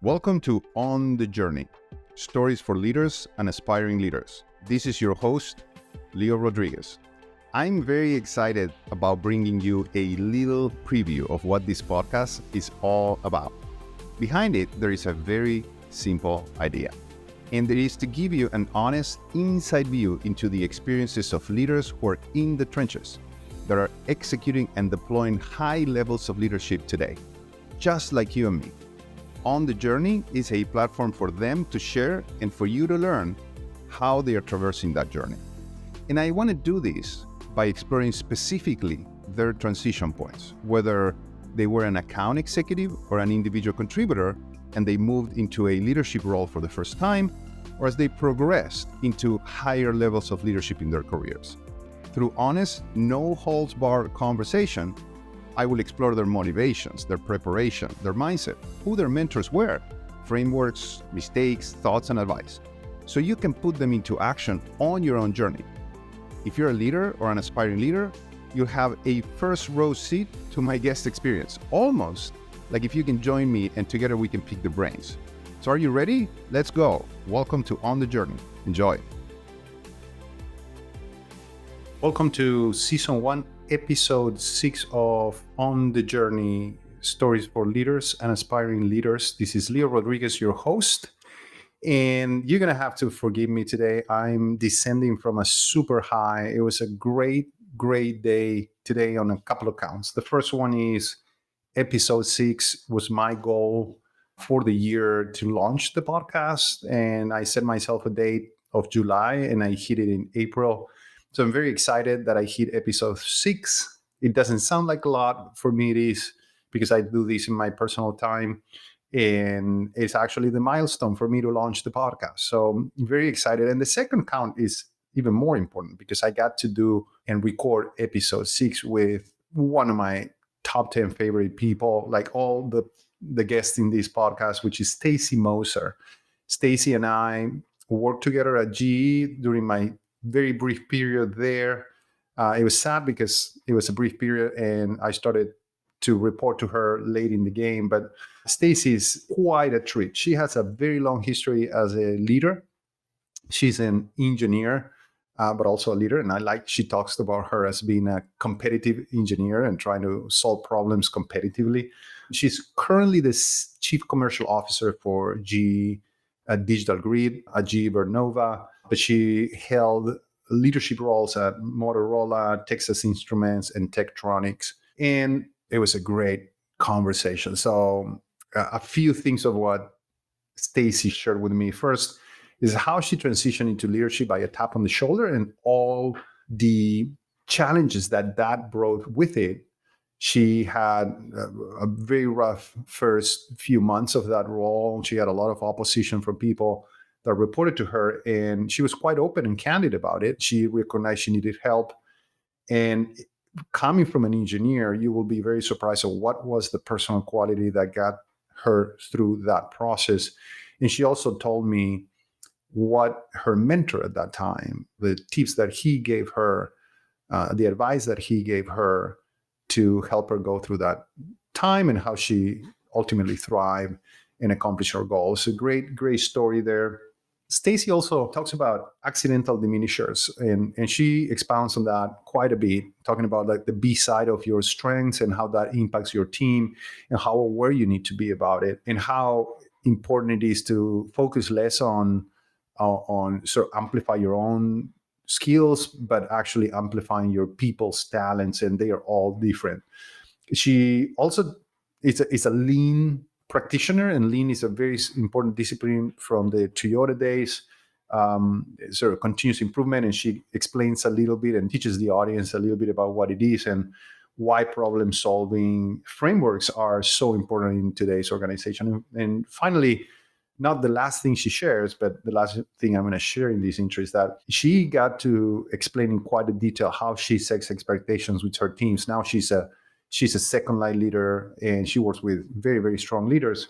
Welcome to On the Journey, stories for leaders and aspiring leaders. This is your host, Leo Rodriguez. I'm very excited about bringing you a little preview of what this podcast is all about. Behind it, there is a very simple idea, and it is to give you an honest, inside view into the experiences of leaders who are in the trenches, that are executing and deploying high levels of leadership today, just like you and me. On the Journey is a platform for them to share and for you to learn how they are traversing that journey. And I want to do this by exploring specifically their transition points, whether they were an account executive or an individual contributor and they moved into a leadership role for the first time, or as they progressed into higher levels of leadership in their careers. Through honest, no-holds-barred conversation, I will explore their motivations, their preparation, their mindset, who their mentors were, frameworks, mistakes, thoughts, and advice, so you can put them into action on your own journey. If you're a leader or an aspiring leader, you'll have a first row seat to my guest experience, almost like if you can join me and together we can pick the brains. So are you ready? Let's go. Welcome to On the Journey. Enjoy. Welcome to Season 1, Episode 6 of On the Journey, Stories for Leaders and Aspiring Leaders. This is Leo Rodriguez, your host, and you're going to have to forgive me today. I'm descending from a super high. It was a great day today on a couple of counts. The first one is Episode 6 was my goal for the year to launch the podcast, and I set myself a date of July, and I hit it in April. So I'm very excited that I hit episode 6. It doesn't sound like a lot. For me, it is, because I do this in my personal time. And it's actually the milestone for me to launch the podcast. So I'm very excited. And the second count is even more important because I got to do and record episode 6 with one of my top 10 favorite people, like all the guests in this podcast, which is Stacey Moser. Stacey and I worked together at GE during my very brief period there. It was sad because it was a brief period and I started to report to her late in the game. But Stacey is quite a treat. She has a very long history as a leader. She's an engineer, but also a leader. And she talks about her as being a competitive engineer and trying to solve problems competitively. She's currently the Chief Commercial Officer for GE Digital Grid at GE Vernova, but she held leadership roles at Motorola, Texas Instruments, and Tektronix. And it was a great conversation. So a few things of what Stacey shared with me. First is how she transitioned into leadership by a tap on the shoulder and all the challenges that brought with it. She had a very rough first few months of that role. She had a lot of opposition from people that reported to her, and she was quite open and candid about it. She recognized she needed help. And coming from an engineer, you will be very surprised at what was the personal quality that got her through that process. And she also told me what her mentor at that time, the tips that he gave her, the advice that he gave her to help her go through that time and how she ultimately thrived and accomplished her goals. A great story there. Stacey also talks about accidental diminishers, and she expounds on that quite a bit, talking about like the B side of your strengths and how that impacts your team and how aware you need to be about it, and how important it is to focus less on sort of amplify your own skills, but actually amplifying your people's talents, and they are all different. She also is a lean practitioner, and lean is a very important discipline from the Toyota days, sort of continuous improvement. And she explains a little bit and teaches the audience a little bit about what it is and why problem solving frameworks are so important in today's organization. And finally, not the last thing she shares, but the last thing I'm going to share in this intro is that she got to explain in quite a detail how she sets expectations with her teams. Now she's a second line leader, and she works with very, very strong leaders.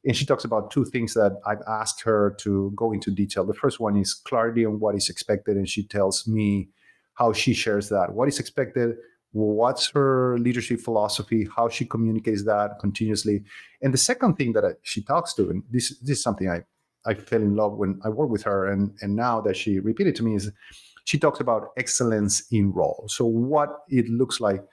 And she talks about two things that I've asked her to go into detail. The first one is clarity on what is expected. And she tells me how she shares that. What is expected? what's her leadership philosophy, how she communicates that continuously. And the second thing that she talks to, and this is something I fell in love when I worked with her, and now that she repeated to me, is she talks about excellence in role. So what it looks like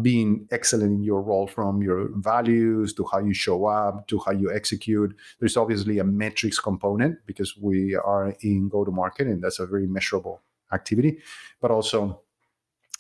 being excellent in your role, from your values to how you show up to how you execute. There's obviously a metrics component because we are in go-to-market, and that's a very measurable activity, but also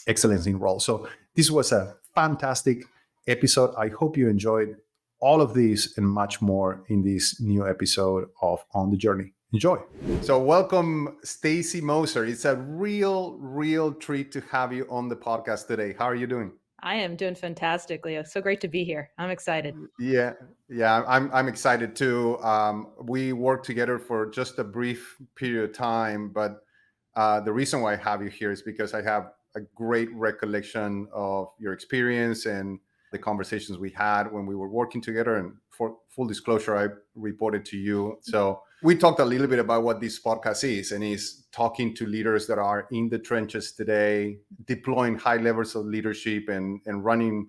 excellence in role. So this was a fantastic episode. I hope you enjoyed all of this and much more in this new episode of On the Journey. Enjoy. So welcome, Stacey Moser. It's a real treat to have you on the podcast today. How are you doing? I am doing fantastically. It's so great to be here. I'm excited. Yeah, I'm excited too. We worked together for just a brief period of time, but the reason why I have you here is because I have a great recollection of your experience and the conversations we had when we were working together. And for full disclosure, I reported to you. So we talked a little bit about what this podcast is, and is talking to leaders that are in the trenches today, deploying high levels of leadership and running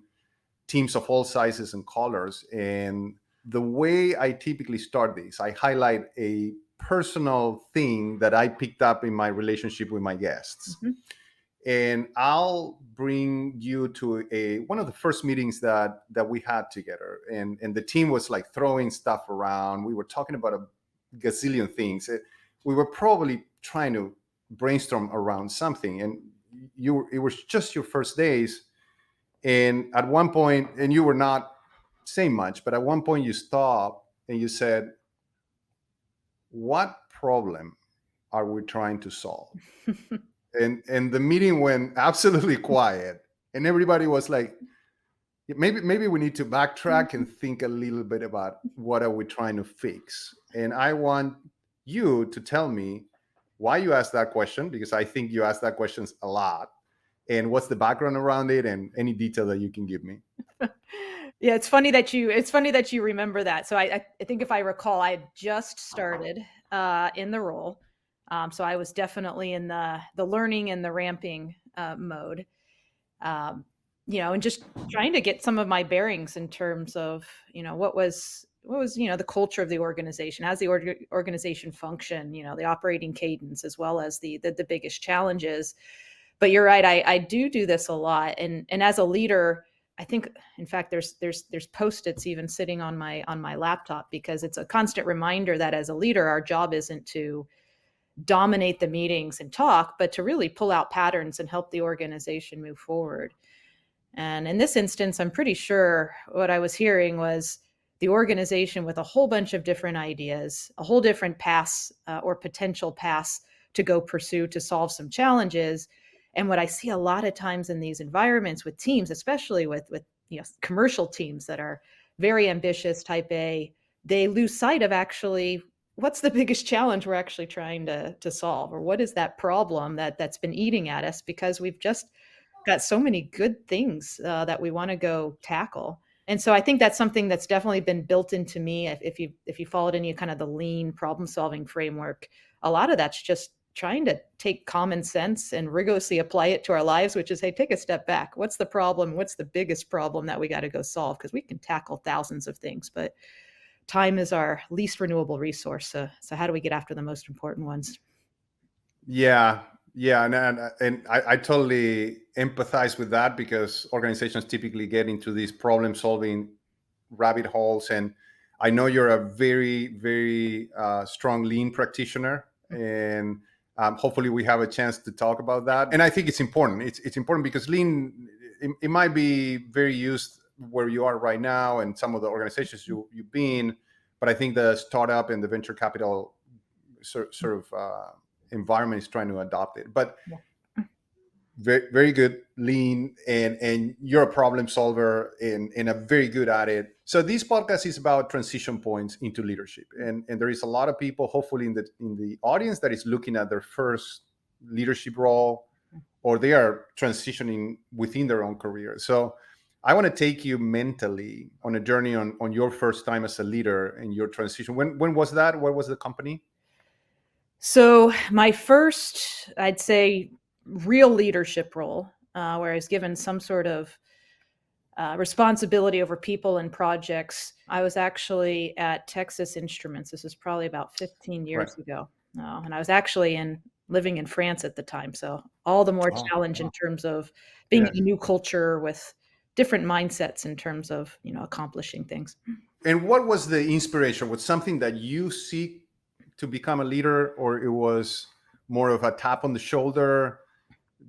teams of all sizes and colors. And the way I typically start this, I highlight a personal thing that I picked up in my relationship with my guests. Mm-hmm. And I'll bring you to one of the first meetings that we had together. And the team was like throwing stuff around. We were talking about a gazillion things. We were probably trying to brainstorm around something. And it was just your first days. And at one point, and you were not saying much, but at one point you stopped and you said, "What problem are we trying to solve?" and the meeting went absolutely quiet, and everybody was like, maybe we need to backtrack and think a little bit about what are we trying to fix. And I want you to tell me why you asked that question, because I think you asked that question a lot, and what's the background around it, and any detail that you can give me. Yeah, it's funny that you remember that. So I think if I recall, I had just started in the role. So I was definitely in the learning and the ramping mode. And just trying to get some of my bearings in terms of, what was the culture of the organization, how's the organization function, the operating cadence, as well as the biggest challenges. But you're right, I do this a lot, and as a leader, I think, in fact, there's Post-its even sitting on my laptop, because it's a constant reminder that as a leader, our job isn't to dominate the meetings and talk, but to really pull out patterns and help the organization move forward. And in this instance, I'm pretty sure what I was hearing was the organization with a whole bunch of different ideas, a whole different paths or potential paths to go pursue to solve some challenges. And what I see a lot of times in these environments with teams, especially with commercial teams that are very ambitious, type A, they lose sight of actually what's the biggest challenge we're actually trying to solve, or what is that problem that's been eating at us, because we've just got so many good things that we want to go tackle. And so I think that's something that's definitely been built into me. If you followed any kind of the lean problem solving framework, a lot of that's just trying to take common sense and rigorously apply it to our lives, which is, hey, take a step back. What's the problem? What's the biggest problem that we got to go solve? Because we can tackle thousands of things, but time is our least renewable resource. So how do we get after the most important ones? Yeah, and I totally empathize with that, because organizations typically get into these problem solving rabbit holes. And I know you're a very strong lean practitioner, and hopefully we have a chance to talk about that. And I think it's important. It's important because lean, it might be very used where you are right now and some of the organizations you've been, but I think the startup and the venture capital sort of environment is trying to adopt it. But very good lean, and you're a problem solver and a very good at it. So this podcast is about transition points into leadership, and there is a lot of people hopefully in the audience that is looking at their first leadership role, or they are transitioning within their own career. So I want to take you mentally on a journey on your first time as a leader and your transition. When was that? Where was the company? So my first, I'd say, real leadership role where I was given some sort of responsibility over people and projects. I was actually at Texas Instruments. This is probably about 15 Right. years ago. And I was actually living in France at the time. So all the more Oh, challenge in wow. terms of being in Yes. a new culture with different mindsets in terms of, accomplishing things. And what was the inspiration? Was something that you seek to become a leader, or it was more of a tap on the shoulder?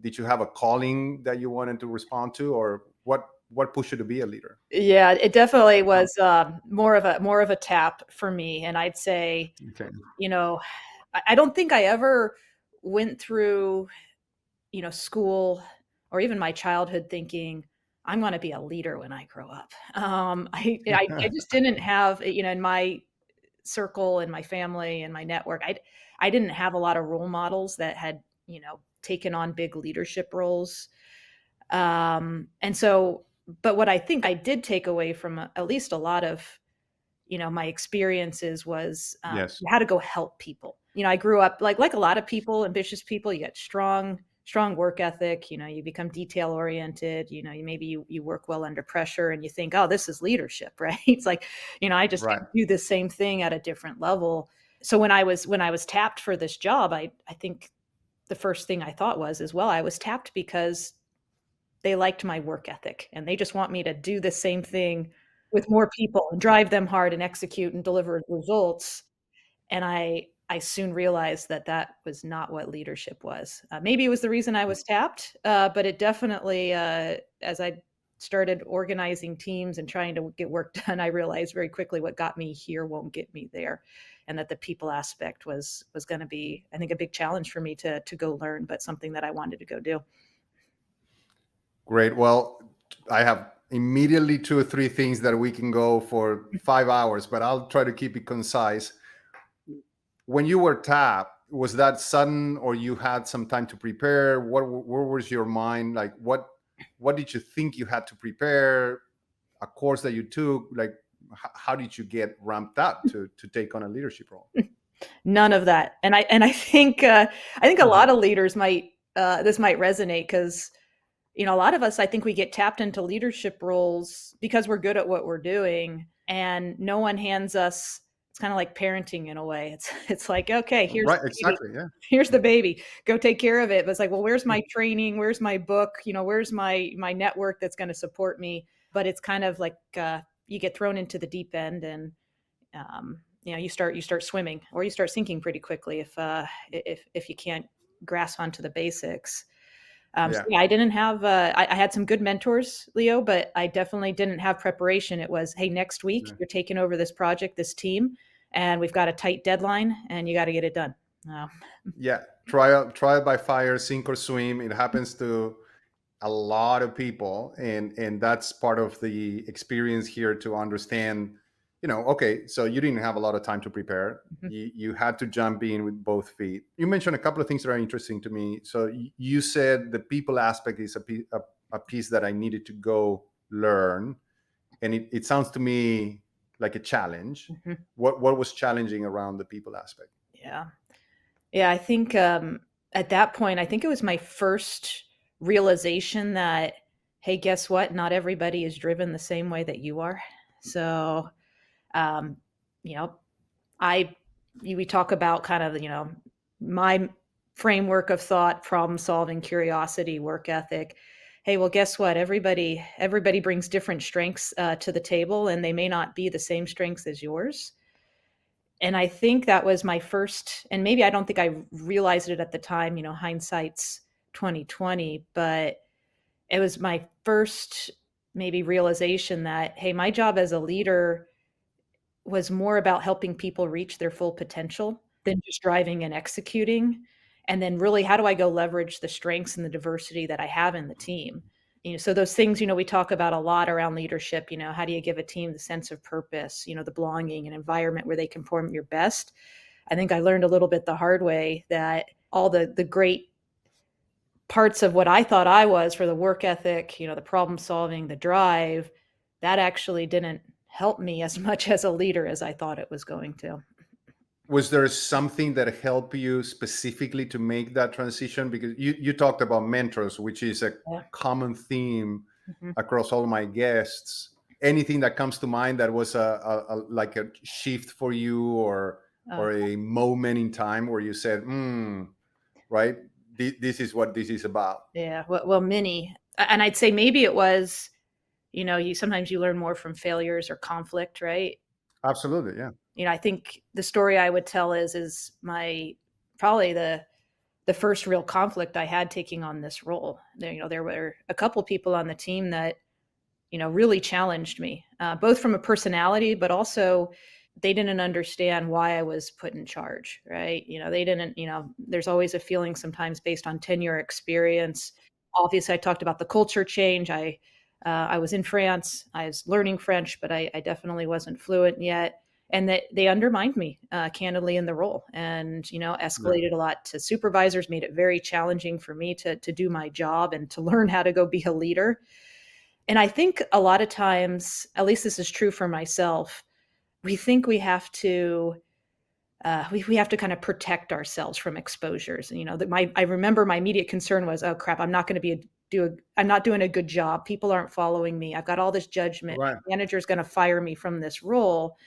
Did you have a calling that you wanted to respond to, or what pushed you to be a leader? Yeah, it definitely was more of a tap for me. And I'd say, Okay. you know, I don't think I ever went through, school or even my childhood thinking, I'm going to be a leader when I grow up. I just didn't have, in my circle and my family and my network, I didn't have a lot of role models that had, taken on big leadership roles. And so, but what I think I did take away from at least a lot of, my experiences was Yes. how to go help people. I grew up like a lot of people, ambitious people. You get strong work ethic. You become detail oriented. You work well under pressure, and you think, oh, this is leadership, right? It's like, I just Right. do the same thing at a different level. So when I was tapped for this job, I think the first thing I thought was, as well, I was tapped because they liked my work ethic and they just want me to do the same thing with more people and drive them hard and execute and deliver results. And I soon realized that that was not what leadership was. Maybe it was the reason I was tapped, but it definitely, as I started organizing teams and trying to get work done, I realized very quickly what got me here won't get me there, and that the people aspect was going to be, I think, a big challenge for me to go learn, but something that I wanted to go do. Great. Well, I have immediately two or three things that we can go for 5 hours, but I'll try to keep it concise. When you were tapped, was that sudden, or you had some time to prepare? Where was your mind? Like, what did you think you had to prepare? A course that you took? Like, how did you get ramped up to take on a leadership role? None of that. And I think a Mhm. lot of leaders might this might resonate because a lot of us, I think we get tapped into leadership roles because we're good at what we're doing, and no one hands us. It's kind of like parenting in a way. It's like, okay, here's Right. the baby. Exactly. Yeah. Here's the baby. Go take care of it. But it's like, well, where's my training? Where's my book? Where's my network that's going to support me? But it's kind of like you get thrown into the deep end, and you start swimming, or you start sinking pretty quickly if you can't grasp onto the basics. So Yeah. yeah, I didn't have. I had some good mentors, Leo, but I definitely didn't have preparation. It was, hey, next week Yeah. you're taking over this project, this team, and we've got a tight deadline, and you got to get it done. Uh, Yeah. Trial by fire, sink or swim. It happens to a lot of people, and that's part of the experience here to understand. Okay, so you didn't have a lot of time to prepare. mhm, You had to jump in with both feet. You mentioned a couple of things that are interesting to me. So you said the people aspect is a piece that I needed to go learn, and it sounds to me like a challenge. mhm. What was challenging around the people aspect? Yeah. Yeah, I think at that point, I think it was my first realization that, hey, guess what? Not everybody is driven the same way that you are. So, um, you know, I we talk about kind of, my framework of thought, problem solving, curiosity, work ethic. Hey, well, guess what? Everybody brings different strengths to the table, and they may not be the same strengths as yours. And I think that was my first, and maybe I don't think I realized it at the time, hindsight's 2020, but it was my first maybe realization that, hey, my job as a leader was more about helping people reach their full potential than just driving and executing. And then really, how do I go leverage the strengths and the diversity that I have in the team? So those things, we talk about a lot around leadership. How do you give a team the sense of purpose, the belonging and environment where they can perform your best? I think I learned a little bit the hard way that all the great parts of what I thought I was, for the work ethic, the problem solving, the drive, that actually didn't help me as much as a leader as I thought it was going to. Was there something that helped you specifically to make that transition? Because you talked about mentors, which is a Yeah. common theme Mhm. across all my guests. Anything that comes to mind that was like a shift for you, Uh, or a moment in time where you said, right, this is what this is about. yeah. Well, many, and I'd say maybe it was, you sometimes you learn more from failures or conflict, right? Absolutely, yeah. I think the story I would tell is my probably the first real conflict I had taking on this role. There were a couple people on the team that really challenged me, both from a personality, but also they didn't understand why I was put in charge, right? They didn't, there's always a feeling sometimes based on tenure experience. Obviously, I talked about the culture change. I was in France. I was learning French, but I definitely wasn't fluent yet. And that they undermined me candidly in the role, and Yeah. escalated a lot to supervisors, made it very challenging for me to do my job and to learn how to go be a leader. And I think a lot of times, at least this is true for myself, we think we have to we have to kind of protect ourselves from exposures. And I remember my immediate concern was, oh crap, I'm not going to I'm not doing a good job. People aren't following me. I've got all this judgment. Right. My manager's going to fire me from this role.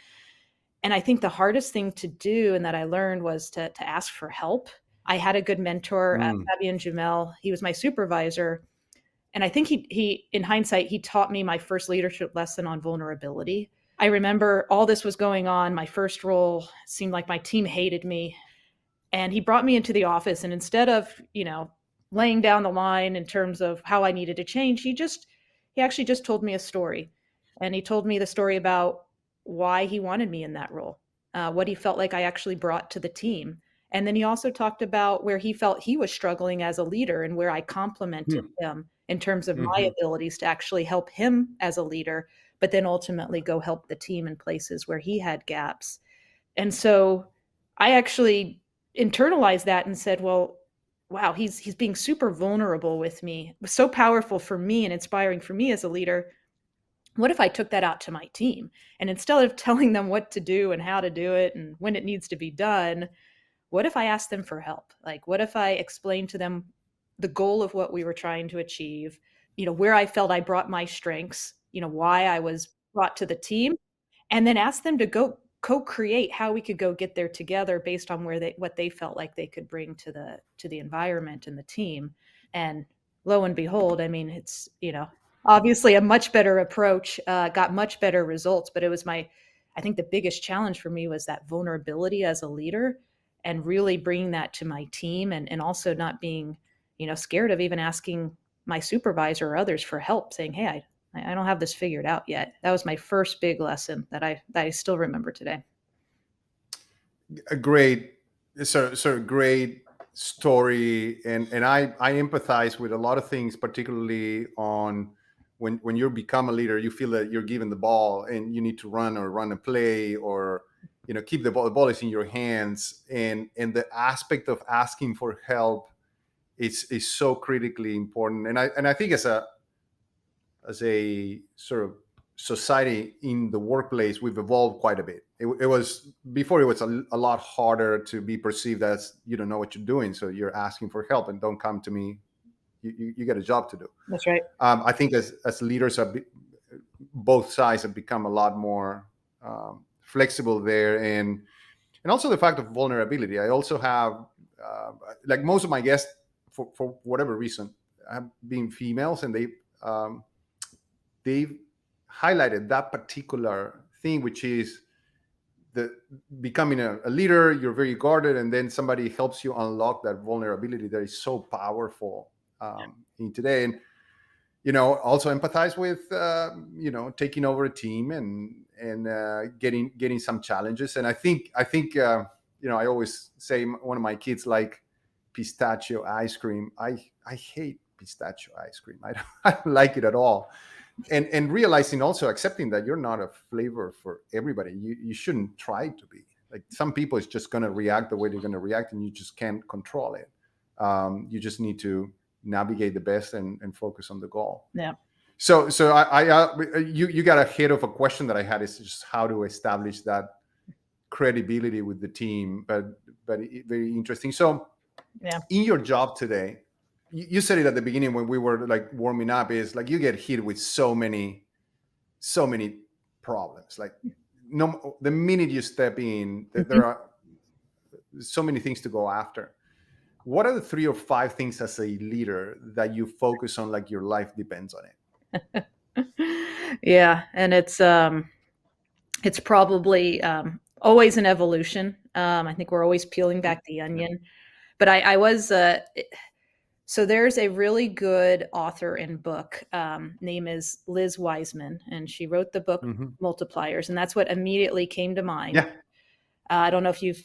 And I think the hardest thing to do, and that I learned, was to ask for help. I had a good mentor, Mm. Fabian Jumel. He was my supervisor, and I think he in hindsight, he taught me my first leadership lesson on vulnerability. I remember all this was going on. My first role seemed like my team hated me. And he brought me into the office. And instead of, laying down the line in terms of how I needed to change, he actually just told me a story. And he told me the story about why he wanted me in that role, what he felt like I actually brought to the team. And then he also talked about where he felt he was struggling as a leader and where I complemented Hmm. him in terms of my Hmm. abilities to actually help him as a leader, but then ultimately go help the team in places where he had gaps. And so I actually internalized that and said, well, wow, he's being super vulnerable with me. It was so powerful for me and inspiring for me as a leader. What if I took that out to my team? And instead of telling them what to do and how to do it and when it needs to be done, what if I asked them for help? Like, what if I explained to them the goal of what we were trying to achieve, where I felt I brought my strengths, why I was brought to the team, and then ask them to go co-create how we could go get there together based on what they felt like they could bring to the environment and the team. And lo and behold, I mean, it's obviously a much better approach, got much better results. But it was I think the biggest challenge for me was that vulnerability as a leader, and really bringing that to my team, and also not being scared of even asking my supervisor or others for help, saying, hey, I don't have this figured out yet. That was my first big lesson that I still remember today. A great, so great story, and I empathize with a lot of things, particularly on when you become a leader, you feel that you're given the ball and you need to run a play, or keep the ball is in your hands, and the aspect of asking for help is so critically important. And I think as a sort of society in the workplace, we've evolved quite a bit. It was before, it was a lot harder to be perceived as you don't know what you're doing, so you're asking for help and don't come to me. You got a job to do. That's right. I think as leaders, both sides have become a lot more flexible there, and also the fact of vulnerability. I also have like most of my guests, for whatever reason, have been females, and um, they've highlighted that particular thing, which is the becoming a leader. You're very guarded, and then somebody helps you unlock that vulnerability that is so powerful in today. And also empathize with taking over a team, and getting some challenges. And I think I always say one of my kids like pistachio ice cream. I hate pistachio ice cream. I don't like it at all. And realizing, also accepting that you're not a flavor for everybody. You shouldn't try to be. Like, some people is just going to react the way they're going to react, and you just can't control it. You just need to navigate the best, and focus on the goal. Yeah. So you got ahead of a question that I had, is just how to establish that credibility with the team, but very interesting. So Yeah. in your job today, you said it at the beginning when we were like warming up, is like you get hit with so many problems. Like no, the minute you step in, Mhm. there are so many things to go after. What are the 3 or 5 things as a leader that you focus on, like your life depends on it? Yeah, and it's probably always an evolution. I think we're always peeling Mhm. back the Yeah. onion. But I was so there's a really good author and book. Name is Liz Wiseman, and she wrote the book Mhm. Multipliers, and that's what immediately came to mind. Yeah, I don't know if you've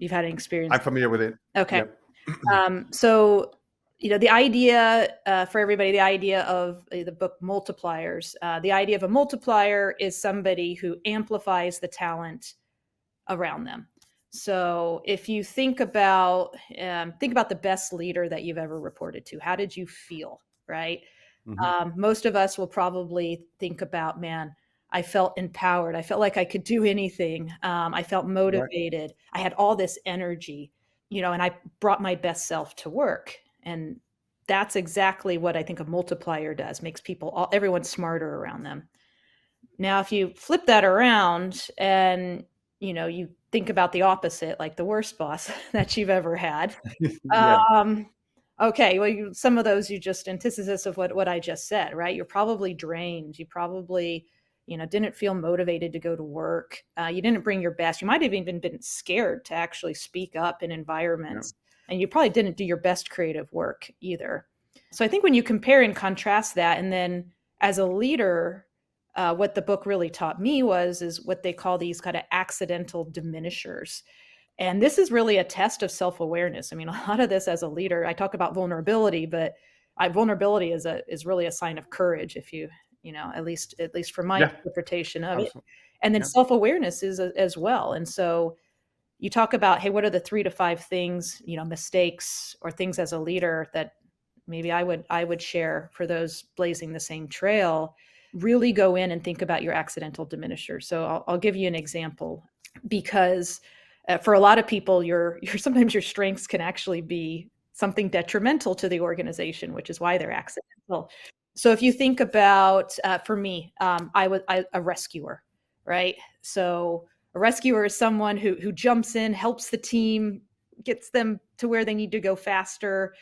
had an experience. I'm familiar with it. Okay. Yep. So, the idea for everybody, the idea of the book Multipliers, the idea of a multiplier is somebody who amplifies the talent around them. So, if you think about the best leader that you've ever reported to, how did you feel, right? Mhm. Most of us will probably think about, man, I felt empowered. I felt like I could do anything. I felt Right. motivated. I had all this energy, and I brought my best self to work. And that's exactly what I think a multiplier does, makes everyone smarter around them. Now, if you flip that around and, you think about the opposite, like the worst boss that you've ever had, Yeah. um, okay, well, some of those you just antithesis of what I just said, right? You're probably drained. You probably, didn't feel motivated to go to work. You didn't bring your best. You might have even been scared to actually speak up in Yeah. environments, and you probably didn't do your best creative work either. So I think when you compare and contrast that, and then as a leader, what the book really taught me is what they call these kind of accidental diminishers. And this is really a test of self-awareness. I mean, a lot of this as a leader, I talk about vulnerability, but vulnerability is really a sign of courage if at least from my Yeah. interpretation of it. Absolutely. And then Yeah. self-awareness is as well. And so you talk about, hey, what are the 3 to 5 things, mistakes or things as a leader that maybe I would share for those blazing the same trail. Really go in and think about your accidental diminisher. So I'll give you an example, because for a lot of people, your sometimes your strengths can actually be something detrimental to the organization, which is why they're accidental. So if you think about, for me, I was a rescuer, right? So a rescuer is someone who jumps in, helps the team, gets them to where they need to go faster,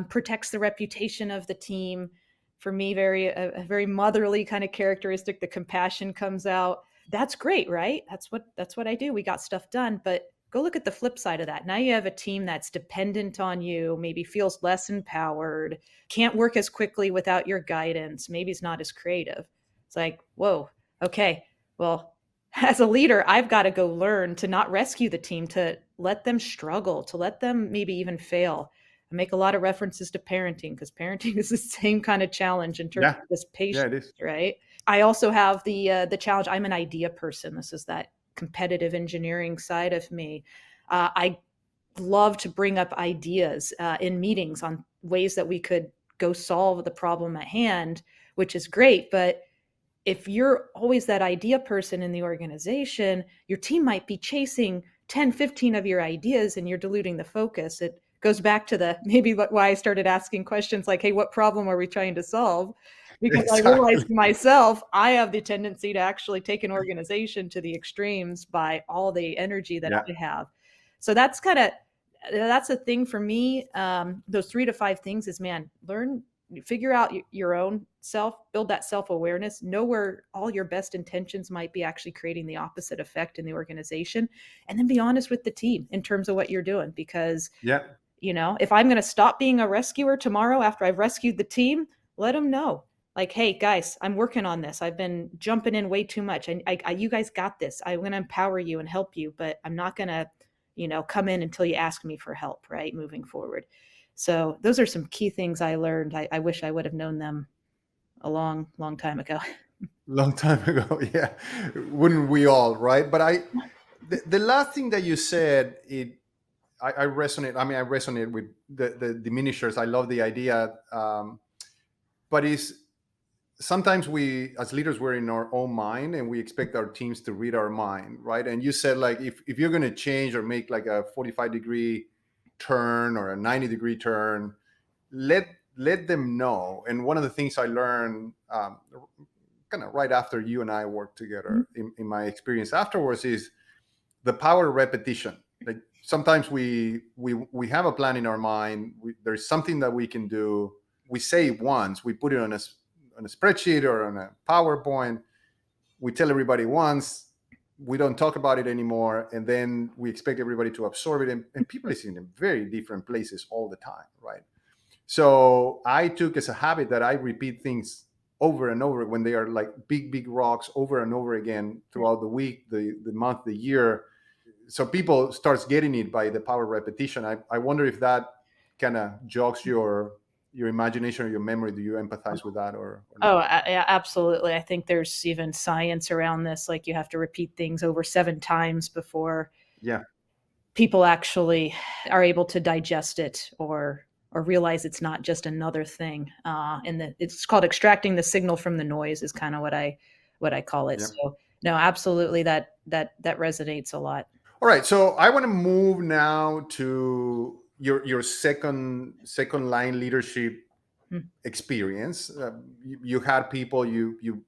protects the reputation of the team. For me, a very motherly kind of characteristic. The compassion comes out. That's great, right? That's what I do. We got stuff done, but go look at the flip side of that. Now you have a team that's dependent on you, maybe feels less empowered, can't work as quickly without your guidance, maybe is not as creative. It's like, whoa, okay, well, as a leader, I've got to go learn to not rescue the team, to let them struggle, to let them maybe even fail. I make a lot of references to parenting, because parenting is the same kind of challenge in terms Yeah. of this Yeah. patience, It is. right? I also have the challenge. I'm an idea person. This is that competitive engineering side of me. I love to bring up ideas in meetings on ways that we could go solve the problem at hand, which is great. But if you're always that idea person in the organization, your team might be chasing 10, 15 of your ideas, and you're diluting the focus. It goes back to the maybe why I started asking questions like, hey, what problem are we trying to solve? Because I Exactly. realized myself, I have the tendency to actually take an organization to the extremes by all the energy that Yeah. I have. So that's a thing for me. Those 3 to 5 things is, man, figure out your own self, build that self-awareness, know where all your best intentions might be actually creating the opposite effect in the organization, and then be honest with the team in terms of what you're doing. Because Yeah. if I'm going to stop being a rescuer tomorrow after I've rescued the team, let them know, like, hey guys, I'm working on this, I've been jumping in way too much, and you guys got this, I'm going to empower you and help you, but I'm not going to come in until you ask me for help, right, moving forward. So those are some key things I learned. I wish I would have known them a long, long time ago. Long time ago. Yeah. Wouldn't we all, right? But the last thing that you said, I resonate. I mean, I resonate with the diminishers. I love the idea. But it's sometimes we as leaders we're in our own mind and we expect our teams to read our mind, right? And you said like if you're going to change or make like a 45-degree turn or a 90-degree turn, let let them know. And one of the things I learned kind of right after you and I worked together in my experience afterwards is the power of repetition. Like sometimes we have a plan in our mind, there's something that we can do, we say it once, we put it on a spreadsheet or on a PowerPoint, we tell everybody once, we don't talk about it anymore, and then we expect everybody to absorb it, and people is in very different places all the time, right? So I took as a habit that I repeat things over and over when they are like big rocks over and over again throughout the week, the month, the year. So people starts getting it by the power of repetition. I wonder if that kind of jogs your imagination or your memory. Do you empathize with that or not? Oh, yeah, absolutely. I think there's even science around this. Like you have to repeat things over 7 times before Yeah, people actually are able to digest it or realize it's not just another thing. And it's called extracting the signal from the noise is kind of what I call it. yeah. So no, absolutely that resonates a lot. All right. So I want to move now to your second line leadership Mm. experience. You had people, you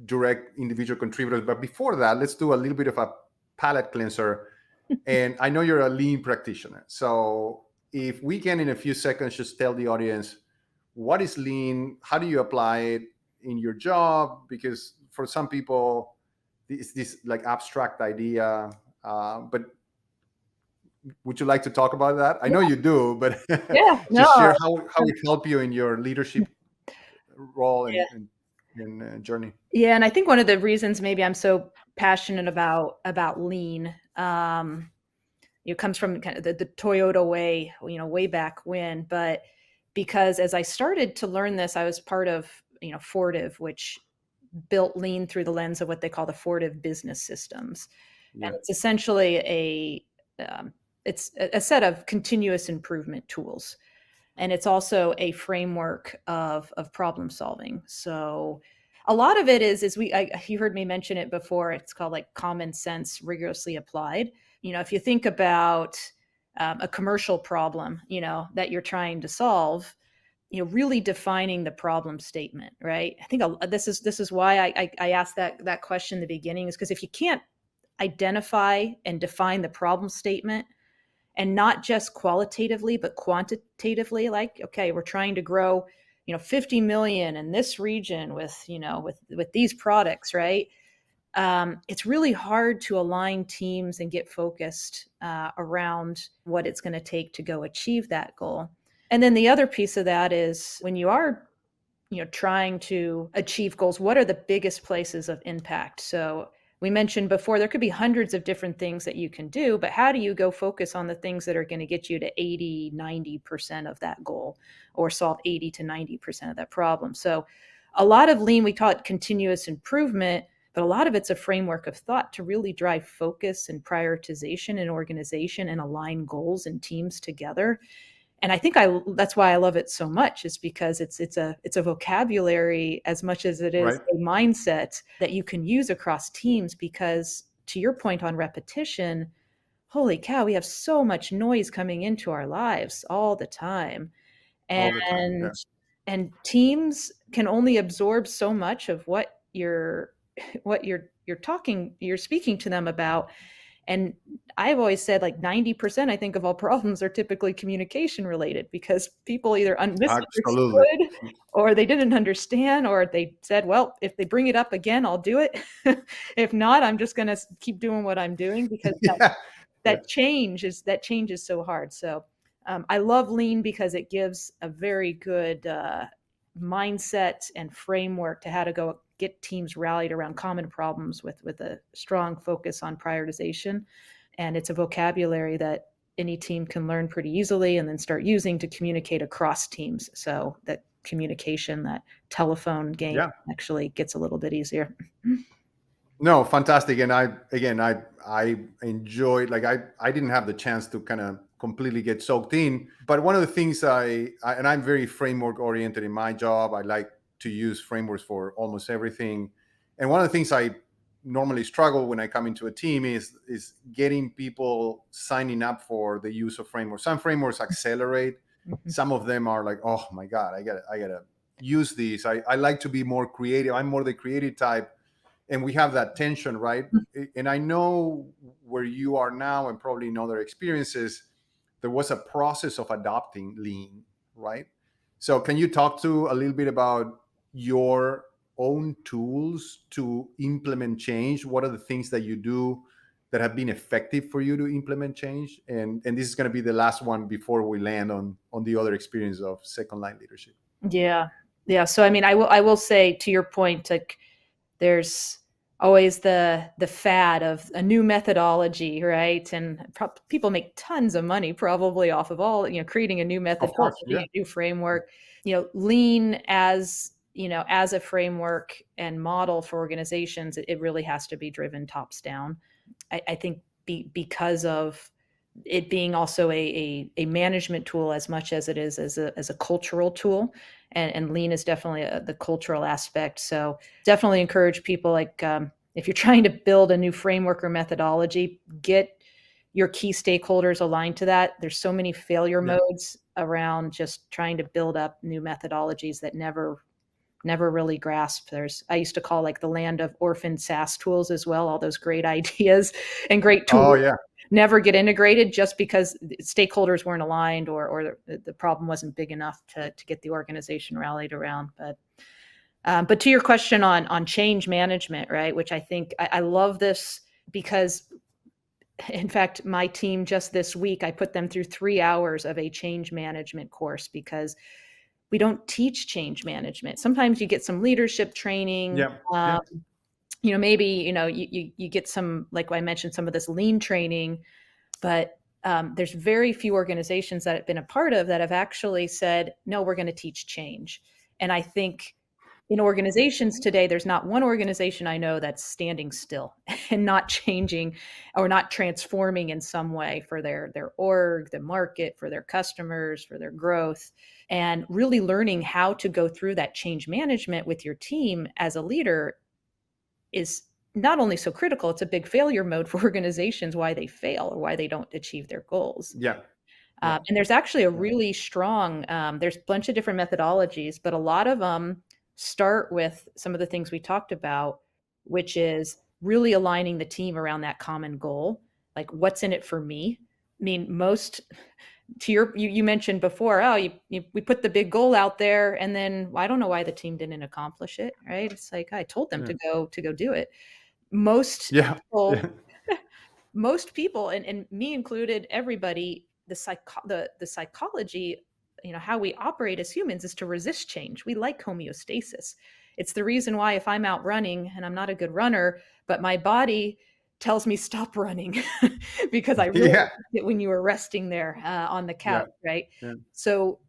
direct individual contributors, but before that, let's do a little bit of a palate cleanser. And I know you're a lean practitioner, so if we can in a few seconds just tell the audience what is lean, how do you apply it in your job, because for some people it's this like abstract idea, but would you like to talk about that? I know Yeah, you do, but yeah, no, just share how it helped you in your leadership role yeah. and journey. Yeah, and I think one of the reasons maybe I'm so passionate about lean, it comes from kind of the Toyota way, way back when. But because as I started to learn this, I was part of Fortive, which built lean through the lens of what they call the Fortive business systems, and Yeah, it's essentially it's a set of continuous improvement tools, and it's also a framework of problem solving. So a lot of it is you heard me mention it before. It's called like common sense rigorously applied. If you think about a commercial problem, that you're trying to solve, really defining the problem statement, right? I think this is why I asked that question in the beginning, is because if you can't identify and define the problem statement, and not just qualitatively but quantitatively, like, okay, we're trying to grow 50 million in this region with with these products, right? It's really hard to align teams and get focused around what it's going to take to go achieve that goal. And then the other piece of that is when you are trying to achieve goals, what are the biggest places of impact? So we mentioned before, there could be hundreds of different things that you can do, but how do you go focus on the things that are going to get you to 80, 90% of that goal, or solve 80 to 90% of that problem? So a lot of lean, we call it continuous improvement, but a lot of it's a framework of thought to really drive focus and prioritization and organization and align goals and teams together. And I think that's why I love it so much, is because it's a vocabulary as much as it is right. a mindset that you can use across teams. Because to your point on repetition, holy cow, we have so much noise coming into our lives all the time, All the time. and Yeah. teams can only absorb so much of what you're speaking to them about. And I've always said like 90%, I think, of all problems are typically communication related, because people either Absolutely. misunderstood, or they didn't understand, or they said, well, if they bring it up again, I'll do it. If not, I'm just going to keep doing what I'm doing, because Yeah. Yeah. that change is so hard. So I love lean because it gives a very good mindset and framework to how to go get teams rallied around common problems with a strong focus on prioritization. And it's a vocabulary that any team can learn pretty easily and then start using to communicate across teams. So that communication, that telephone game, Yeah. actually gets a little bit easier. No, fantastic. And I enjoyed, like I didn't have the chance to kind of completely get soaked in, but one of the things and I'm very framework oriented in my job. I like to use frameworks for almost everything. And one of the things I normally struggle when I come into a team is getting people signing up for the use of frameworks. Some frameworks accelerate. Mhm. Some of them are like, oh my God, I gotta use these. I like to be more creative. I'm more the creative type. And we have that tension, right? And I know where you are now and probably in other experiences, there was a process of adopting lean, right? So can you talk to a little bit about your own tools to implement change? What are the things that you do that have been effective for you to implement change? And this is going to be the last one before we land on the other experience of second line leadership. Yeah. Yeah. So I mean, I will say to your point, like there's always the fad of a new methodology, right? And people make tons of money probably off of all, creating a new Of course, methodology, yeah. a new framework. Lean as a framework and model for organizations, it really has to be driven tops down. I think because of it being also a management tool as much as it is as a cultural tool. And lean is definitely the cultural aspect. So definitely encourage people, like if you're trying to build a new framework or methodology, get your key stakeholders aligned to that. There's so many failure Yeah. modes around just trying to build up new methodologies that never really grasp. I used to call like the land of orphan SaaS tools as well, all those great ideas and great Oh tools yeah. never get integrated just because stakeholders weren't aligned, or the problem wasn't big enough to get the organization rallied around. But to your question on change management, right, which I think I love this, because in fact, my team just this week, I put them through 3 hours of a change management course, because we don't teach change management. Sometimes you get some leadership training. Yeah. Yeah. Maybe you get some, like I mentioned, some of this lean training, but there's very few organizations that I've been a part of that have actually said, no, we're going to teach change. And I think in organizations today, there's not one organization I know that's standing still and not changing or not transforming in some way for their org, the market, for their customers, for their growth, and really learning how to go through that change management with your team as a leader is not only so critical, it's a big failure mode for organizations, why they fail or why they don't achieve their goals. Yeah. Yeah. And there's actually a Yeah. really strong, there's a bunch of different methodologies, but a lot of them start with some of the things we talked about, which is really aligning the team around that common goal. Like, what's in it for me? I mean, you mentioned before, oh, we put the big goal out there, and then I don't know why the team didn't accomplish it, right? It's like, I told them Yeah. to go do it. Most Yeah. people Yeah. most people, and me included, everybody, the psychology, how we operate as humans is to resist change. We like homeostasis. It's the reason why if I'm out running and I'm not a good runner, but my body tells me stop running because I really Yeah. liked it when you were resting there on the Yeah. couch, right? Yeah. So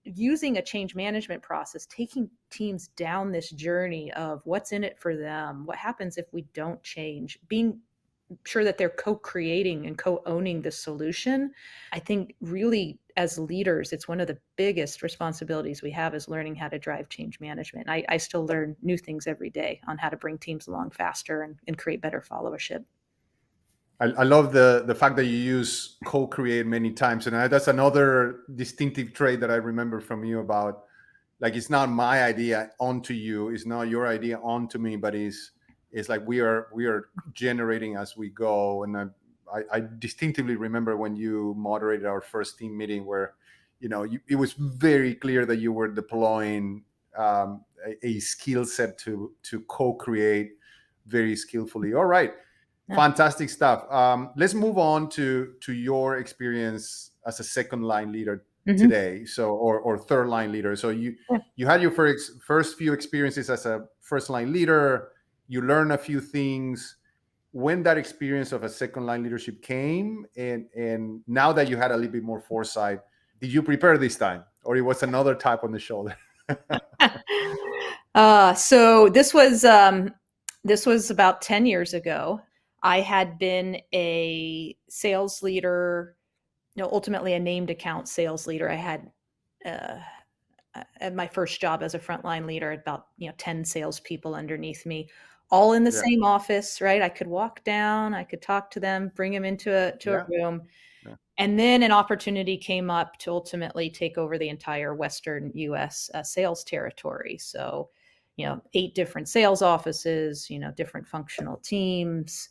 using a change management process, taking teams down this journey of what's in it for them, what happens if we don't change, being sure that they're co-creating and co-owning the solution. I think really as leaders, it's one of the biggest responsibilities we have, is learning how to drive change management. I still learn new things every day on how to bring teams along faster and create better followership. I love the fact that you use co-create many times, and that's another distinctive trait that I remember from you about, like, it's not my idea onto you, it's not your idea onto me, but it's like we are generating as we go. And I distinctively remember when you moderated our first team meeting, where it was very clear that you were deploying a skill set to co-create very skillfully. All right. Yeah. Fantastic stuff. Let's move on to your experience as a second line leader Mhm. today. So, or third line leader. So Yeah. you had your first few experiences as a first line leader. You learned a few things. When that experience of a second line leadership came, and now that you had a little bit more foresight, did you prepare this time, or it was another tap on the shoulder? So this was about 10 years ago. I had been a sales leader, ultimately a named account sales leader. I had uh, at my first job as a frontline leader, about 10 salespeople underneath me, all in the Yeah. same office, right? I could walk down, I could talk to them, bring them into a Yeah. room. Yeah. And then an opportunity came up to ultimately take over the entire Western US sales territory. So, 8 different sales offices, different functional teams.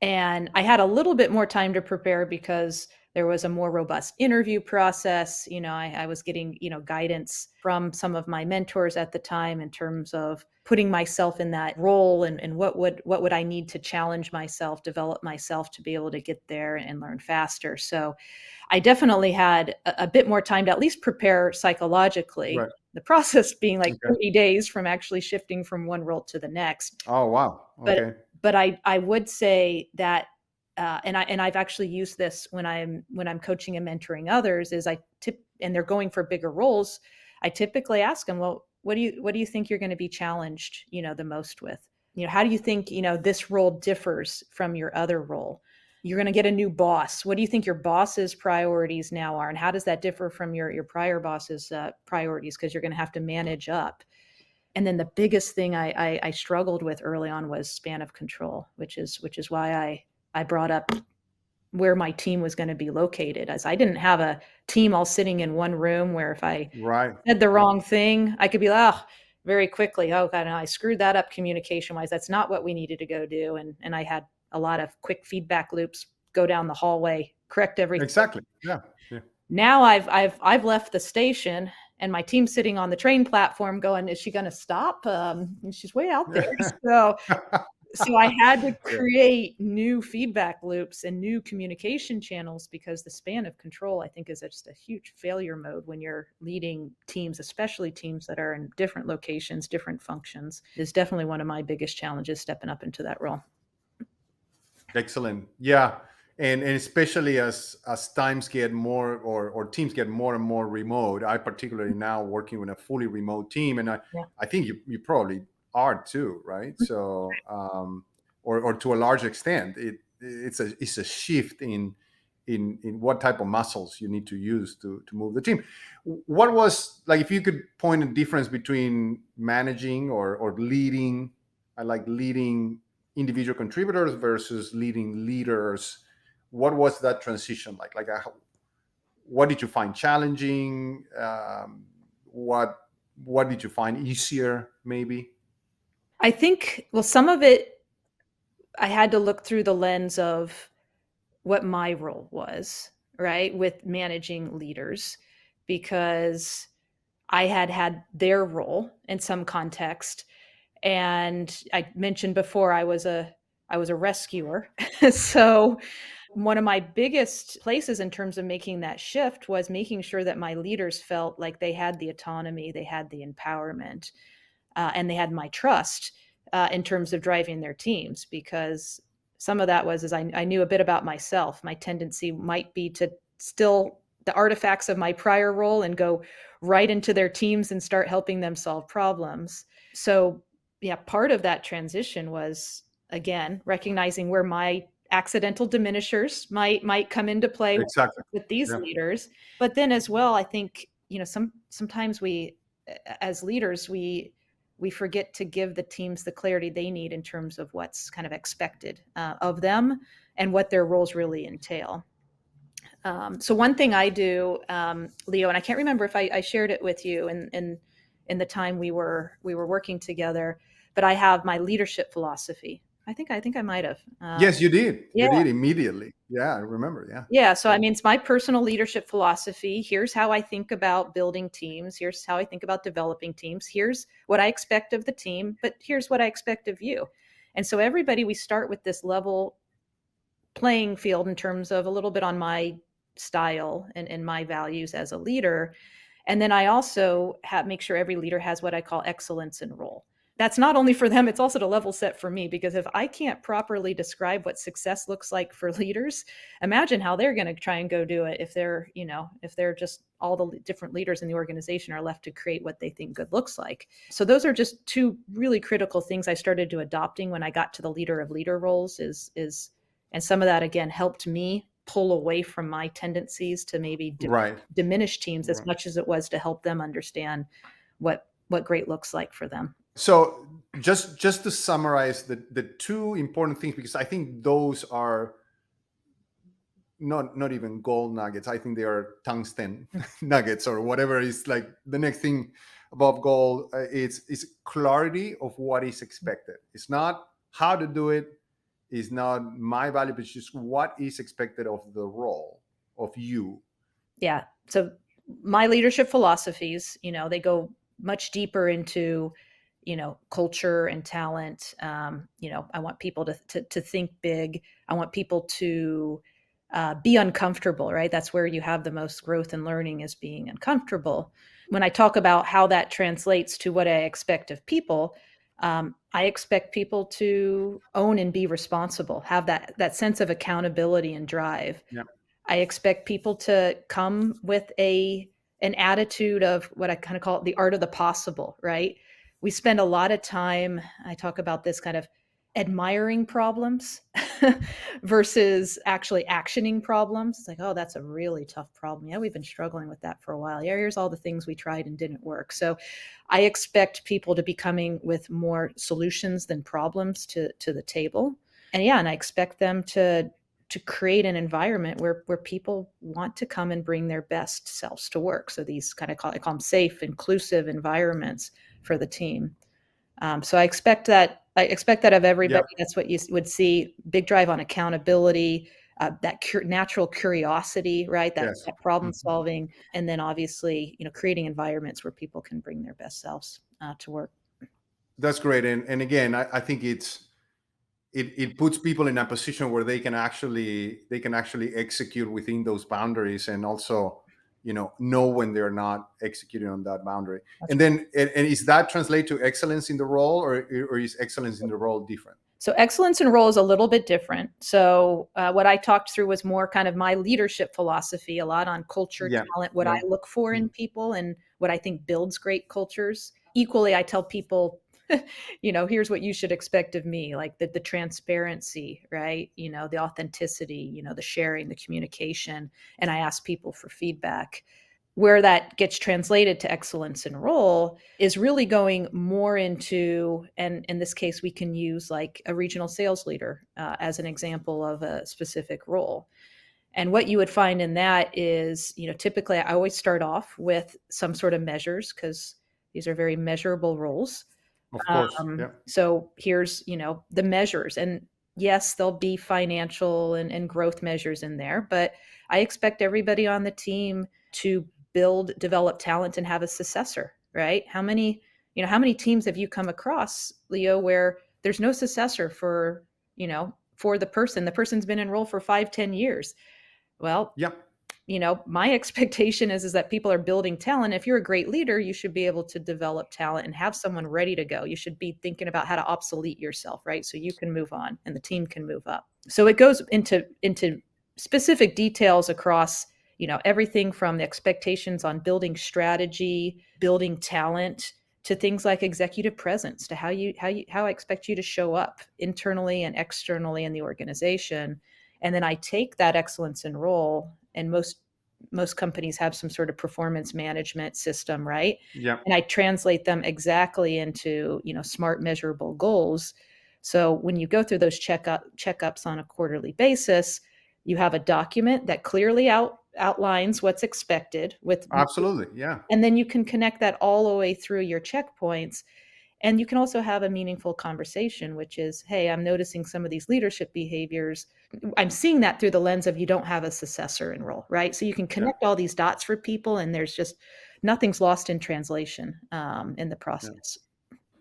And I had a little bit more time to prepare because there was a more robust interview process. I was getting, guidance from some of my mentors at the time in terms of putting myself in that role, and what would I need to challenge myself, develop myself to be able to get there and learn faster. So I definitely had a bit more time to at least prepare psychologically. Right. The process being like Okay. 30 days from actually shifting from one role to the next. Oh, wow. But Okay. I would say that, I've actually used this when I'm coaching and mentoring others, is and they're going for bigger roles. I typically ask them, well, what do you think you're going to be challenged, the most with? How do you think, this role differs from your other role? You're going to get a new boss. What do you think your boss's priorities now are? And how does that differ from your prior boss's priorities? Because you're going to have to manage up. And then the biggest thing I struggled with early on was span of control, which is why I brought up where my team was going to be located, as I didn't have a team all sitting in one room where if I Right. said the Right. wrong thing, I could be like, oh, very quickly, oh God, I screwed that up communication wise. That's not what we needed to go do. And I had a lot of quick feedback loops, go down the hallway, correct everything. Exactly. Yeah. Yeah. Now I've left the station, and my team's sitting on the train platform going, is she going to stop? And she's way out there. So I had to Yeah. create new feedback loops and new communication channels, because the span of control, I think, is just a huge failure mode when you're leading teams, especially teams that are in different locations, different functions, is definitely one of my biggest challenges stepping up into that role. Excellent. Yeah. And especially as times get more, or teams get more and more remote. I particularly now working with a fully remote team, and Yeah. I think you probably are too, right? So or to a large extent, it's a shift in what type of muscles you need to use to move the team. What was, like, if you could point a difference between managing or leading, I like leading individual contributors versus leading leaders. What was that transition like? What did you find challenging? What did you find easier, maybe? I think, well, some of it I had to look through the lens of what my role was, right, with managing leaders, because I had their role in some context. And I mentioned before, I was a rescuer. So one of my biggest places in terms of making that shift was making sure that my leaders felt like they had the autonomy, they had the empowerment, and they had my trust in terms of driving their teams. Because some of that was, as I knew a bit about myself. My tendency might be to still the artifacts of my prior role and go right into their teams and start helping them solve problems. So yeah, part of that transition was, again, recognizing where my accidental diminishers might come into play Exactly. with these Yeah. leaders. But then as well, I think, sometimes we, as leaders, we forget to give the teams the clarity they need in terms of what's kind of expected of them and what their roles really entail. So one thing I do, Leo, and I can't remember if I shared it with you in the time we were working together, but I have my leadership philosophy. I think I might have. Yes, you did. Yeah. You did immediately. Yeah, I remember. Yeah. Yeah. So, I Yeah. mean, it's my personal leadership philosophy. Here's how I think about building teams. Here's how I think about developing teams. Here's what I expect of the team, but here's what I expect of you. And so everybody, we start with this level playing field in terms of a little bit on my style and my values as a leader. And then I also make sure every leader has what I call excellence in role. That's not only for them, it's also to level set for me, because if I can't properly describe what success looks like for leaders, imagine how they're going to try and go do it if they're just all the different leaders in the organization are left to create what they think good looks like. So those are just two really critical things I started to adopting when I got to the leader of leader roles, is and some of that, again, helped me pull away from my tendencies to maybe Right. diminish teams as Right. much as it was to help them understand what great looks like for them. So just to summarize the two important things, because I think those are not even gold nuggets. I think they are tungsten nuggets or whatever is like the next thing above gold. It's clarity of what is expected. It's not how to do it. It's not my value, but it's just what is expected of the role of you. Yeah. So my leadership philosophies, they go much deeper into, culture and talent. I want people to think big. I want people to be uncomfortable, right? That's where you have the most growth and learning, is being uncomfortable. When I talk about how that translates to what I expect of people, I expect people to own and be responsible, have that sense of accountability and drive. Yeah. I expect people to come with an attitude of what I kind of call it the art of the possible, right? We spend a lot of time, I talk about this kind of admiring problems versus actually actioning problems. It's like, oh, that's a really tough problem. Yeah, we've been struggling with that for a while. Yeah, here's all the things we tried and didn't work. So I expect people to be coming with more solutions than problems to the table. And yeah, and I expect them to create an environment where people want to come and bring their best selves to work. So these kind of I call them safe, inclusive environments for the team. So I expect that. I expect that of Yeah. everybody. That's what you would see: big drive on accountability, that natural curiosity, right? Yes. That problem solving, and then obviously, creating environments where people can bring their best selves to work. That's great. And again, I think it puts people in a position where they can actually execute within those boundaries, and also know when they're not executing on that boundary. That's And right. then and is that translate to excellence in the role, or is excellence in the role different? So excellence in role is a little bit different. So what I talked through was more kind of my leadership philosophy, a lot on culture, Yeah. talent, what I Yeah. look for in people, and what I think builds great cultures. Equally, I tell people, here's what you should expect of me, like the transparency, right? The authenticity, the sharing, the communication, and I ask people for feedback. Where that gets translated to excellence in role is really going more into, and in this case, we can use like a regional sales leader as an example of a specific role. And what you would find in that is, typically I always start off with some sort of measures, because these are very measurable roles. Of course. Yeah. So here's, the measures. And yes, there'll be financial and growth measures in there, but I expect everybody on the team to develop talent and have a successor, right? How many teams have you come across, Leo, where there's no successor for the person's been enrolled for 5, 10 years? Well, Yeah. my expectation is that people are building talent. If you're a great leader, you should be able to develop talent and have someone ready to go. You should be thinking about how to obsolete yourself, right? So you can move on and the team can move up. So it goes into specific details across, everything from the expectations on building strategy, building talent, to things like executive presence, to how I expect you to show up internally and externally in the organization. And then I take that excellence in role, and most companies have some sort of performance management system, right? Yeah. And I translate them exactly into, smart measurable goals. So when you go through those checkups on a quarterly basis, you have a document that clearly outlines what's expected with, Absolutely. Yeah. and then you can connect that all the way through your checkpoints. And you can also have a meaningful conversation, which is, hey, I'm noticing some of these leadership behaviors. I'm seeing that through the lens of you don't have a successor in role, right? So you can Yeah. connect all these dots for people, and there's just nothing's lost in translation in the Yeah. process.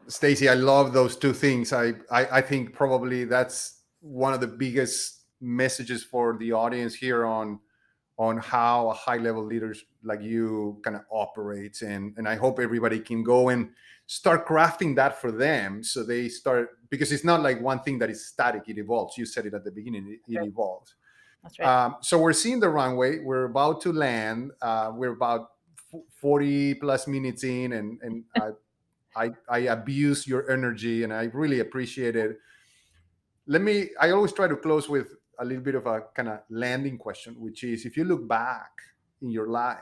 Stacey, I love those two things. I think probably that's one of the biggest messages for the audience here on how a high level leader like you kind of operates, and I hope everybody can go and start crafting that for them, so they start, because it's not like one thing that is static, it evolves. You said it at the beginning, That's it right. evolves. That's right. So we're seeing the runway, we're about to land, we're about 40 plus minutes in, and I abuse your energy and I really appreciate it. I always try to close with a little bit of a kind of landing question, which is, if you look back in your life,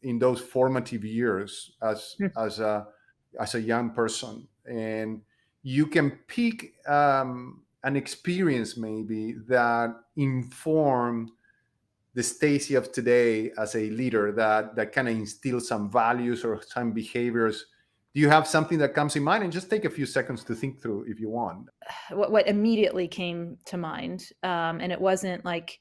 in those formative years as a young person, and you can pick an experience maybe that informed the Stacey of today as a leader, that kind of instills some values or some behaviors. Do you have something that comes in mind? And just take a few seconds to think through if you want. What immediately came to mind, and it wasn't like,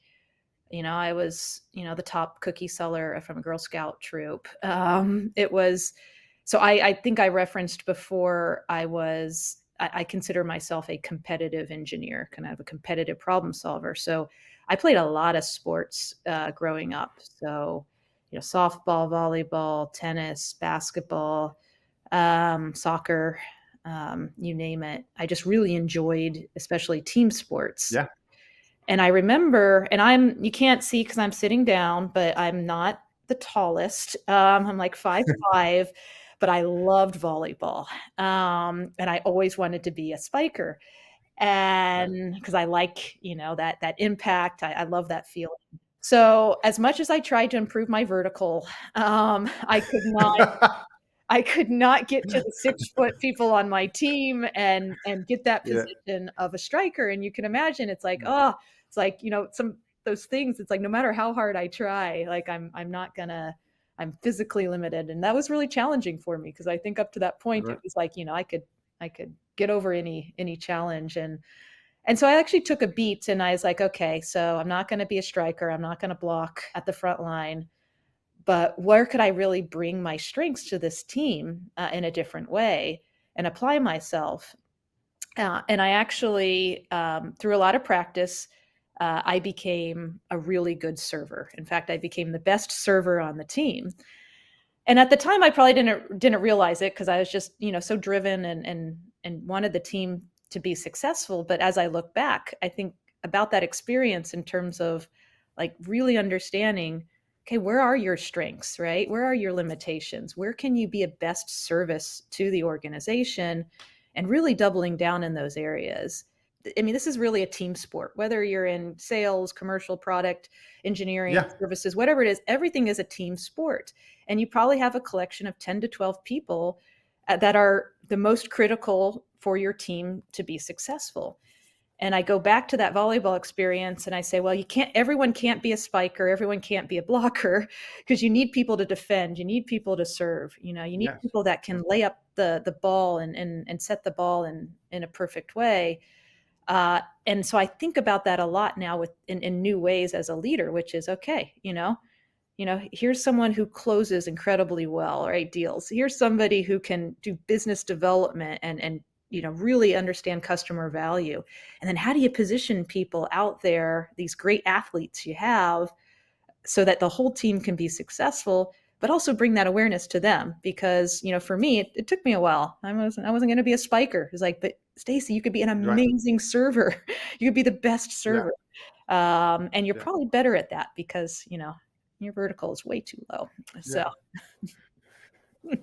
I was, the top cookie seller from a Girl Scout troop. It was, so I think I referenced before, I consider myself a competitive engineer, kind of a competitive problem solver. So I played a lot of sports growing up. So, softball, volleyball, tennis, basketball, soccer, you name it. I just really enjoyed, especially team sports. Yeah. And I remember, and you can't see because I'm sitting down, but I'm not the tallest. I'm like 5'5", but I loved volleyball. And I always wanted to be a spiker. Yeah. And because I like, that impact, I love that feeling. So as much as I tried to improve my vertical, I could not get to the 6-foot people on my team and get that Yeah. position of a striker. And you can imagine, it's like, Yeah. oh, it's like, some those things, it's like, no matter how hard I try, like I'm not gonna, I'm physically limited. And that was really challenging for me, because I think up to that point it Right. was like, I could get over any challenge. And so I actually took a beat, and I was like, okay, so I'm not going to be a striker. I'm not going to block at the front line, but where could I really bring my strengths to this team in a different way and apply myself? And I actually, through a lot of practice, I became a really good server. In fact, I became the best server on the team. And at the time, I probably didn't realize it, because I was just, so driven and wanted the team to be successful. But as I look back, I think about that experience in terms of like really understanding, okay, where are your strengths, right? Where are your limitations? Where can you be a best service to the organization, and really doubling down in those areas? I mean, this is really a team sport, whether you're in sales, commercial, product, engineering, Yeah. services, whatever it is, everything is a team sport. And you probably have a collection of 10 to 12 people that are the most critical for your team to be successful. And I go back to that volleyball experience, and I say, well, everyone can't be a spiker, everyone can't be a blocker, because you need people to defend, you need people to serve, you need Yes. people that can lay up the ball and set the ball in a perfect way. And so I think about that a lot now in new ways as a leader, which is, okay, here's someone who closes incredibly well, right? Deals. Here's somebody who can do business development and really understand customer value. And then how do you position people out there, these great athletes you have, so that the whole team can be successful, but also bring that awareness to them? Because, for me, it took me a while. I wasn't going to be a spiker. It's like, but Stacey, you could be an Right. amazing server. You could be the best Yeah. server. And you're Yeah. probably better at that because, your vertical is way too low. Yeah. So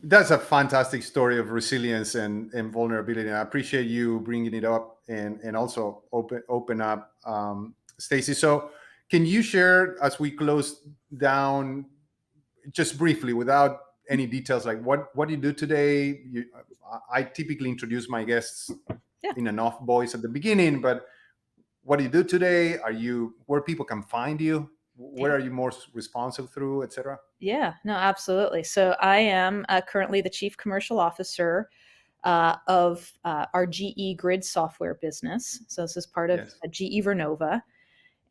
That's a fantastic story of resilience and vulnerability. And I appreciate you bringing it up and also open up, Stacey. So, can you share, as we close down, just briefly, without any details, like what do you do today? I typically introduce my guests yeah, in an off voice at the beginning, but what do you do today? Are you where people can find you? Where yeah. are you most responsive through, etc.? Yeah, no, absolutely. So I am currently the chief commercial officer of our GE Grid software business. So this is part of Yes. GE Vernova.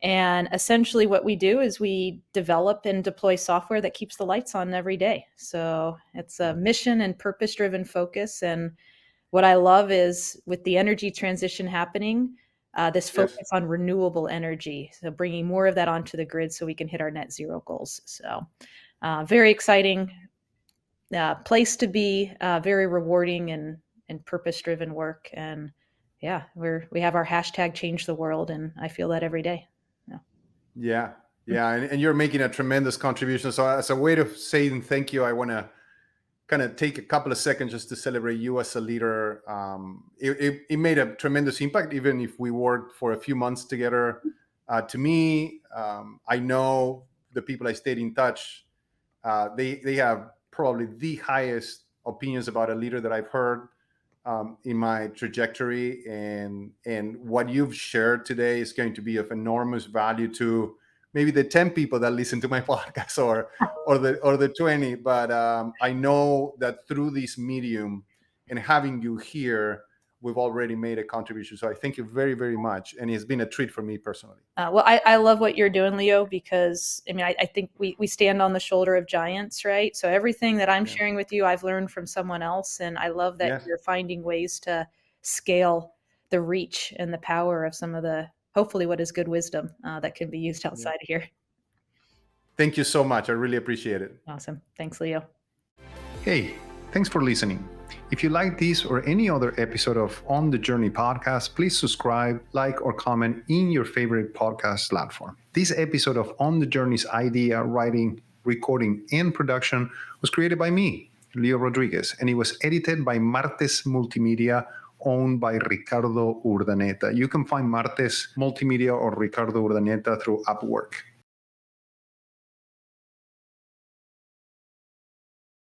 And essentially what we do is we develop and deploy software that keeps the lights on every day. So it's a mission and purpose-driven focus. And what I love is, with the energy transition happening, this Yes. focus on renewable energy. So bringing more of that onto the grid so we can hit our net zero goals. So very exciting place to be, very rewarding and purpose-driven work. And yeah, we have our hashtag change the world, and I feel that every day. Yeah. Yeah, yeah, and you're making a tremendous contribution. So, as a way of saying thank you, I want to kind of take a couple of seconds just to celebrate you as a leader. It made a tremendous impact, even if we worked for a few months together. To me, I know the people I stayed in touch, they have probably the highest opinions about a leader that I've heard in my trajectory, and what you've shared today is going to be of enormous value to maybe the 10 people that listen to my podcast, or the 20. But I know that through this medium and having you here, we've already made a contribution. So I thank you very, very much, and it's been a treat for me personally. Well, I love what you're doing, Leo, because I mean, I think we stand on the shoulder of giants, right? So everything that I'm Yeah. sharing with you, I've learned from someone else. And I love that Yes. you're finding ways to scale the reach and the power of some of the, hopefully, what is good wisdom that can be used outside of here. Thank you so much. I really appreciate it. Awesome. Thanks, Leo. Hey, thanks for listening. If you like this or any other episode of On the Journey podcast, please subscribe, like, or comment in your favorite podcast platform. This episode of On the Journey's idea, writing, recording, and production was created by me, Leo Rodriguez, and it was edited by Martes Multimedia, owned by Ricardo Urdaneta. You can find Martes Multimedia or Ricardo Urdaneta through Upwork.